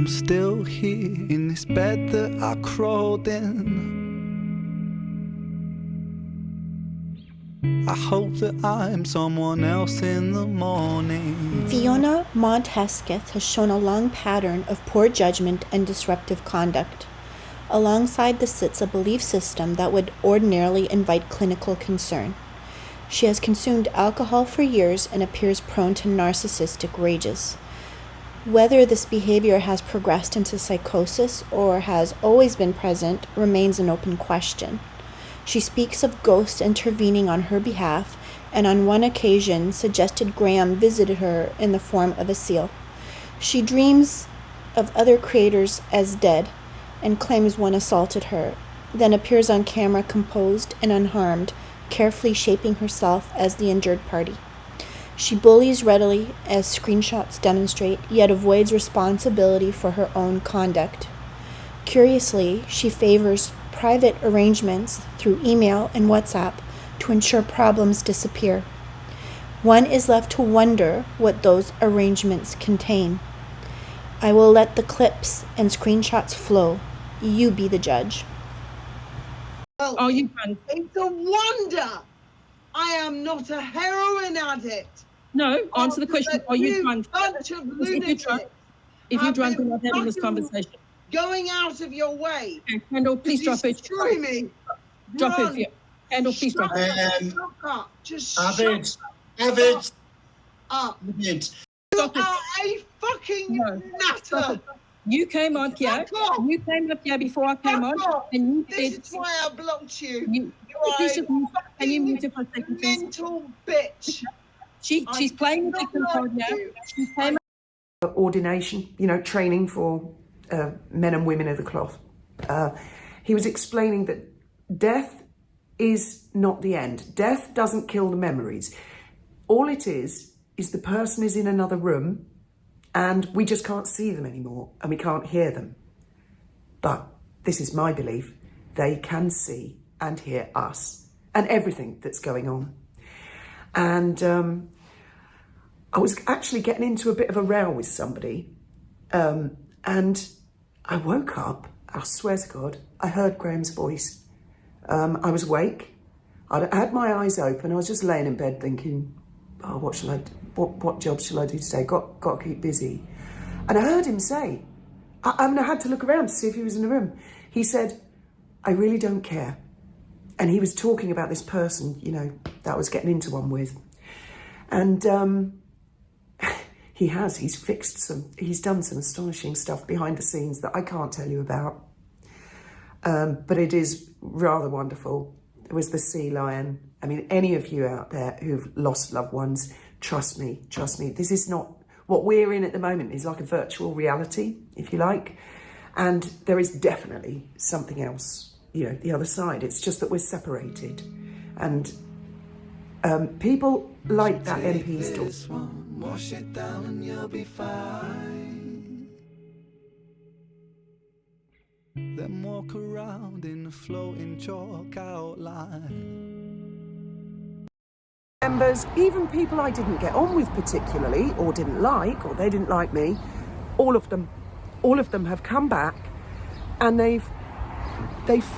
I'm still here in this bed that I crawled in. I hope that I'm someone else in the morning. Fiona Mont Hesketh has shown a long pattern of poor judgment and disruptive conduct. Alongside this sits a belief system that would ordinarily invite clinical concern. She has consumed alcohol for years and appears prone to narcissistic rages. Whether this behavior has progressed into psychosis or has always been present remains an open question. She speaks of ghosts intervening on her behalf, and on one occasion suggested Graham visited her in the form of a seal. She dreams of other creators as dead and claims one assaulted her, then appears on camera composed and unharmed, carefully shaping herself as the injured party. She bullies readily, as screenshots demonstrate, yet avoids responsibility for her own conduct. Curiously, she favors private arrangements through email and WhatsApp to ensure problems disappear. One is left to wonder what those arrangements contain. I will let the clips and screenshots flow. You be the judge. Well, Oh, you can. it's a wonder I am not a heroin addict. No, answer the question. Are you drunk? Bunch of lunatics. If you're drunk, we're not having this conversation. Going out of your way. Okay, Kendall, please drop it. Destroy me. Drop Run. it. Kendall, please drop it. Shut up. Just Avid, shut Avid, up. Avid. You are a fucking nutter. You came on here. Fuck off. You came up here before I came Fuck on, off. and you This said is why I blocked you. you. You Please are just a mute. Can you fucking mute it for a second, please? mental bitch. She's playing the victim card now. She came ordination, training for men and women of the cloth. He was explaining that death is not the end. Death doesn't kill the memories. All it is the person is in another room and we just can't see them anymore and we can't hear them. But this is my belief. They can see and hear us and everything that's going on. And I was actually getting into a bit of a row with somebody, and I woke up, I swear to God, I heard Graham's voice. I was awake, I had my eyes open, I was just laying in bed thinking, oh, what job shall I do today? Got to keep busy. And I heard him say, I had to look around to see if he was in the room. He said, I really don't care. And he was talking about this person, that I was getting into one with. And he's done some astonishing stuff behind the scenes that I can't tell you about. But it is rather wonderful. There was the sea lion. I mean, any of you out there who've lost loved ones, trust me. This is not, what we're in at the moment is like a virtual reality, if you like. And there is definitely something else, the other side. It's just that we're separated. And people like that MP's daughter. Wash it down and you'll be fine. Then walk around in a floating chalk outline. Members, even people I didn't get on with particularly, or didn't like, or they didn't like me, all of them have come back and they've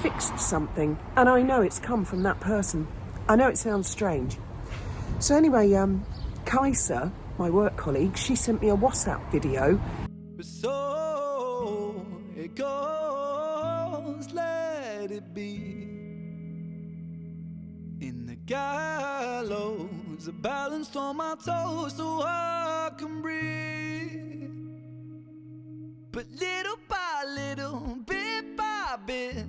fixed something. And I know it's come from that person. I know it sounds strange. So anyway, Kaisa, my work colleague, she sent me a WhatsApp video. So it goes, let it be. In the gallows, a balance on my toes so I can breathe. But little by little, bit by bit,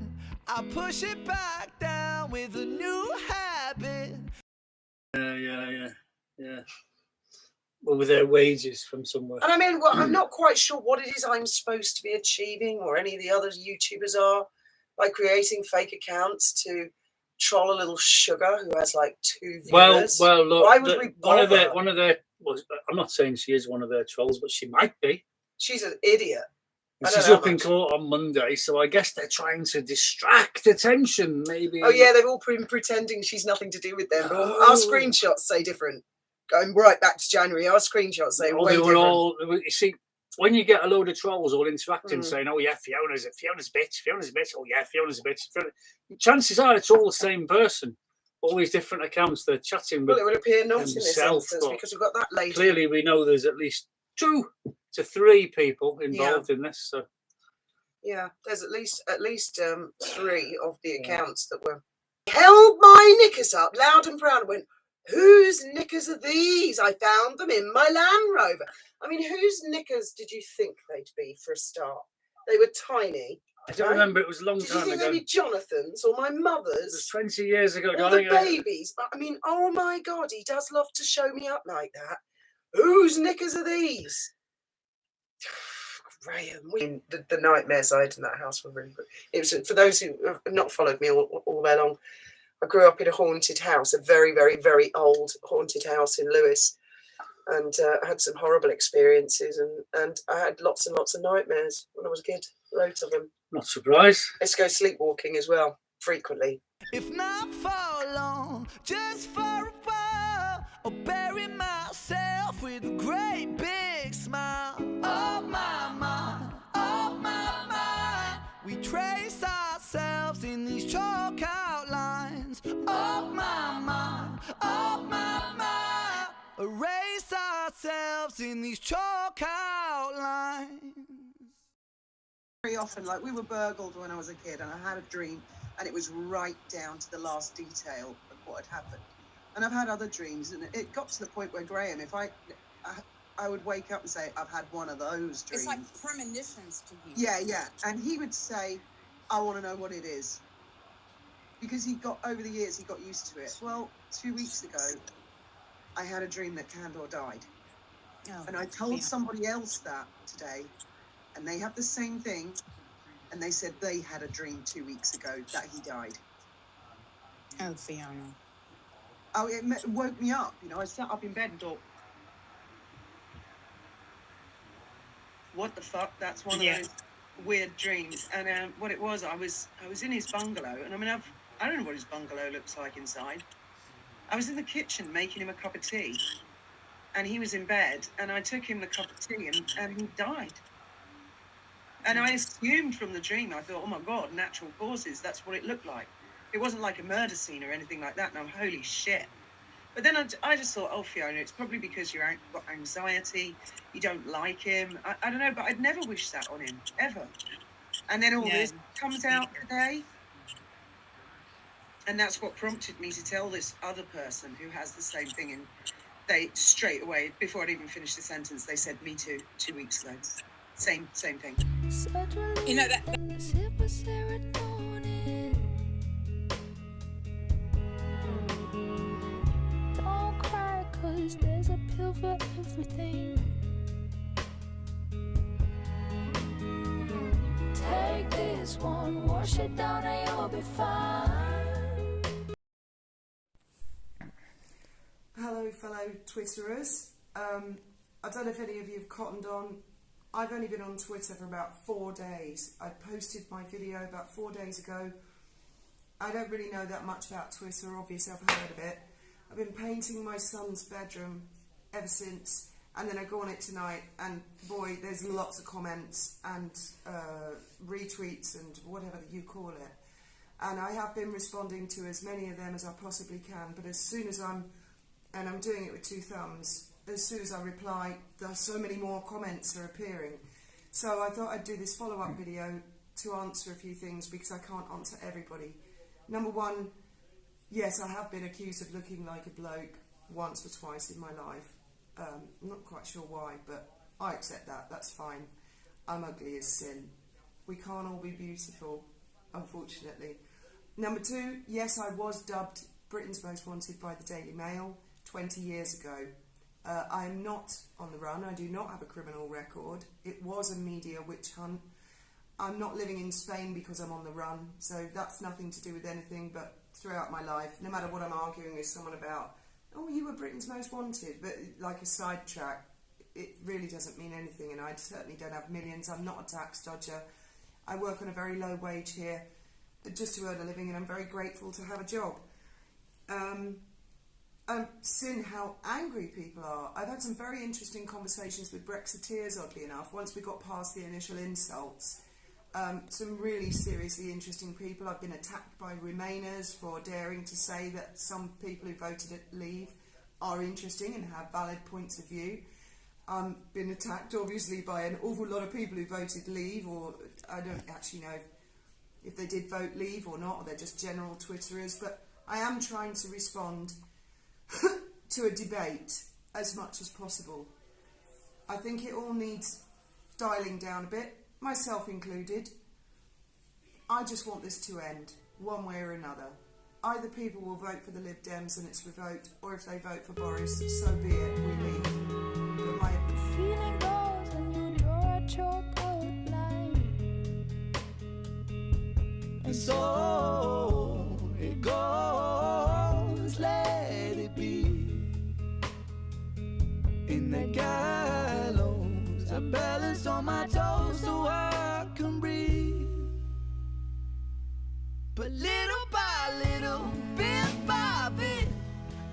I push it back down with a new habit. Yeah. Well, with their wages from somewhere. And I mean, I'm not quite sure what it is I'm supposed to be achieving, or any of the other YouTubers are, by creating fake accounts to troll a little sugar who has like 2 viewers. Well, look, why would we bother? one of their. Well, I'm not saying she is one of their trolls, but she might be. She's an idiot. She's up in court on Monday, so I guess they're trying to distract attention, maybe. Oh yeah, they've all been pretending she's nothing to do with them. But our screenshots say different. Going right back to January, our screenshots say way different. You see, when you get a load of trolls all interacting, saying, "Oh yeah, Fiona's a bitch. Oh yeah, Fiona's a bitch," chances are it's all the same person. All these different accounts they're chatting with. Well, it would appear not in this themselves, instance because we've got that lady. Clearly, we know there's at least 2 to 3 people involved in this. So. Yeah, there's at least 3 of the accounts that were held my knickers up loud and proud and went, "Whose knickers are these? I found them in my Land Rover." I mean, whose knickers did you think they'd be for a start? They were tiny. I don't remember. It was a long time ago. Did you think they'd be Jonathan's or my mother's? It was 20 years ago, or darling. the babies. I mean, oh my God, he does love to show me up like that. Whose knickers are these? Graham, the nightmares I had in that house were really good. It was, for those who have not followed me all the way along, I grew up in a haunted house, a very, very, very old haunted house in Lewes, and I had some horrible experiences, and I had lots and lots of nightmares when I was a kid, loads of them. Not surprised. I used to go sleepwalking as well, frequently. If not for long, just for a while, I'll bury myself with a great big smile. Oh my mind, oh my mind. We trace ourselves in these chalk outlines. Oh my mind, oh my mind. Erase ourselves in these chalk outlines. Very often, like we were burgled when I was a kid, and I had a dream, and it was right down to the last detail of what had happened. And I've had other dreams, and it got to the point where, Graham, if I would wake up and say, "I've had one of those dreams." It's like premonitions to you. Yeah. And he would say, "I want to know what it is." Because over the years, he got used to it. Well, 2 weeks ago, I had a dream that Candor died. Oh, and I told somebody else that today, and they have the same thing, and they said they had a dream 2 weeks ago that he died. Oh, Fiona. Oh, it woke me up. You know, I sat up in bed and thought, what the fuck? That's one of those weird dreams. And what it was, I was in his bungalow, and I mean, I don't know what his bungalow looks like inside. I was in the kitchen making him a cup of tea, and he was in bed, and I took him the cup of tea, and he died. And I assumed from the dream, I thought, oh my God, natural causes, that's what it looked like. It wasn't like a murder scene or anything like that, and I'm holy shit. But then I just thought, oh, Fiona, it's probably because you've got anxiety, you don't like him. I don't know, but I'd never wish that on him, ever. And then all this comes out today. And that's what prompted me to tell this other person who has the same thing. And they straight away, before I'd even finished the sentence, they said, "Me too," 2 weeks ago. Same thing. You know that. Don't cry, 'cause there's a pill for everything. Take this one, wash it down, and you'll be fine. Hello, fellow Twitterers. I don't know if any of you have cottoned on. I've only been on Twitter for about 4 days. I posted my video about 4 days ago. I don't really know that much about Twitter. Obviously, I've heard of it. I've been painting my son's bedroom ever since, and then I go on it tonight, and boy, there's lots of comments and retweets and whatever you call it. And I have been responding to as many of them as I possibly can, but as soon as I'm doing it with 2 thumbs, as soon as I reply, there's so many more comments are appearing. So I thought I'd do this follow-up video to answer a few things, because I can't answer everybody. Number one, yes, I have been accused of looking like a bloke once or twice in my life. I'm not quite sure why, but I accept that, that's fine. I'm ugly as sin. We can't all be beautiful, unfortunately. Number two, yes, I was dubbed Britain's Most Wanted by the Daily Mail 20 years ago. I am not on the run. I do not have a criminal record. It was a media witch hunt. I'm not living in Spain because I'm on the run, so that's nothing to do with anything. But throughout my life, no matter what I'm arguing with someone about, oh, you were Britain's Most Wanted, but like a sidetrack, it really doesn't mean anything, and I certainly don't have millions. I'm not a tax dodger. I work on a very low wage here, just to earn a living, and I'm very grateful to have a job. Sin, how angry people are. I've had some very interesting conversations with Brexiteers, oddly enough, once we got past the initial insults. Some really seriously interesting people. I've been attacked by Remainers for daring to say that some people who voted at Leave are interesting and have valid points of view. Been attacked, obviously, by an awful lot of people who voted Leave, or I don't actually know if they did vote Leave or not, or they're just general Twitterers, but I am trying to respond to a debate as much as possible. I think it all needs dialing down a bit, myself included. I just want this to end, one way or another. Either people will vote for the Lib Dems and it's revoked, or if they vote for Boris, so be it, we leave. But my Feeling goes and you draw a chalk outline. And so it goes, let it be. In the gallows, I balance on my toes so I can breathe. But little by little, bit by bit,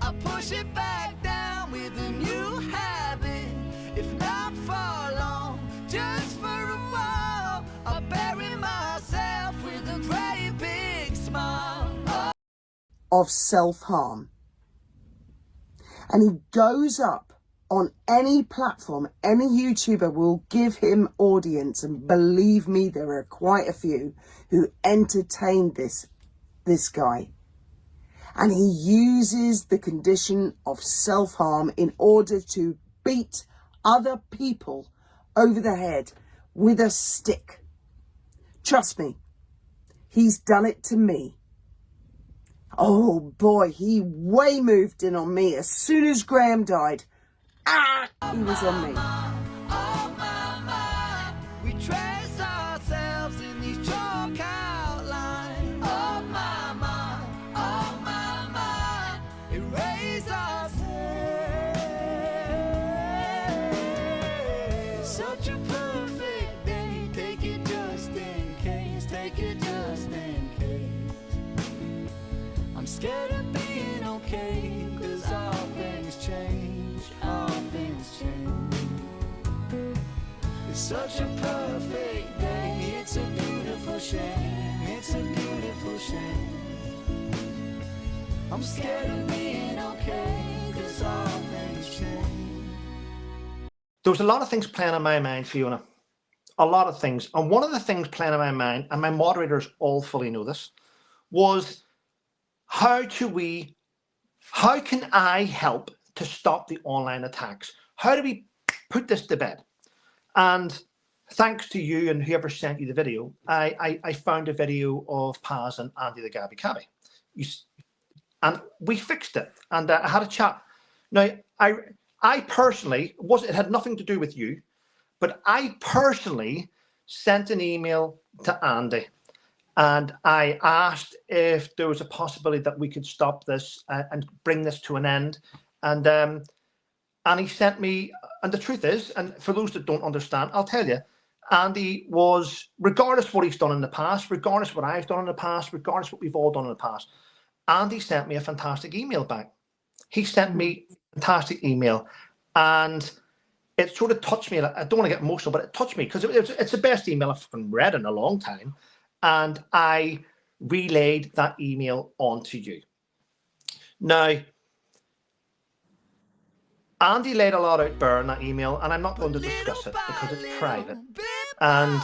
I push it back down with a new habit. If not for long, just for a while, I bury myself with a great big smile. of self-harm. And he goes up on any platform, any YouTuber will give him audience, and believe me, there are quite a few who entertain this guy. And he uses the condition of self-harm in order to beat other people over the head with a stick. Trust me, he's done it to me. Oh boy, he way moved in on me as soon as Graham died. He was on me. Oh my, we trace ourselves in these chalk outlines. Oh my, erase ourselves. Such a perfect day, take it just in case, take it just in case. I'm scared of being okay, 'cause all things change, all things change. It's such a perfect day, it's a beautiful shame, it's a beautiful shame. I'm scared of being okay, 'cause all things change. There was a lot of things playing on my mind, Fiona. A lot of things. And one of the things playing on my mind, and my moderators all fully know this, was how can I help to stop the online attacks? How do we put this to bed? And thanks to you and whoever sent you the video, I found a video of Paz and Andy the Gabby Cabby. And we fixed it. And I had a chat. Now, I personally, it had nothing to do with you, but I personally sent an email to Andy. And I asked if there was a possibility that we could stop this and bring this to an end. And he sent me, and the truth is, and for those that don't understand, I'll tell you, Andy was, regardless what he's done in the past, regardless what I've done in the past, regardless what we've all done in the past, Andy sent me a fantastic email back. He sent me a fantastic email, and it sort of touched me. I don't want to get emotional, but it touched me because it's the best email I've read in a long time. And I relayed that email on to you. Now, Andy laid a lot out bare in that email, and I'm not going to discuss it because it's private. And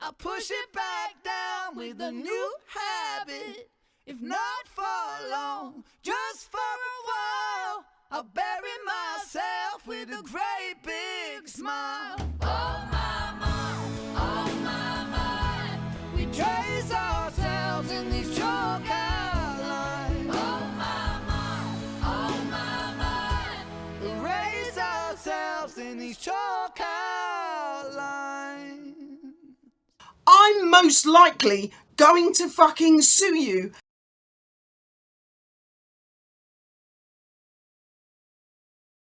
I push it back down with a new habit. If not for long, just for a while, I'll bury myself with a great big smile. Oh my, we trace ourselves in these chalk outlines. Oh my, erase ourselves in these chalk outlines. I'm most likely going to fucking sue you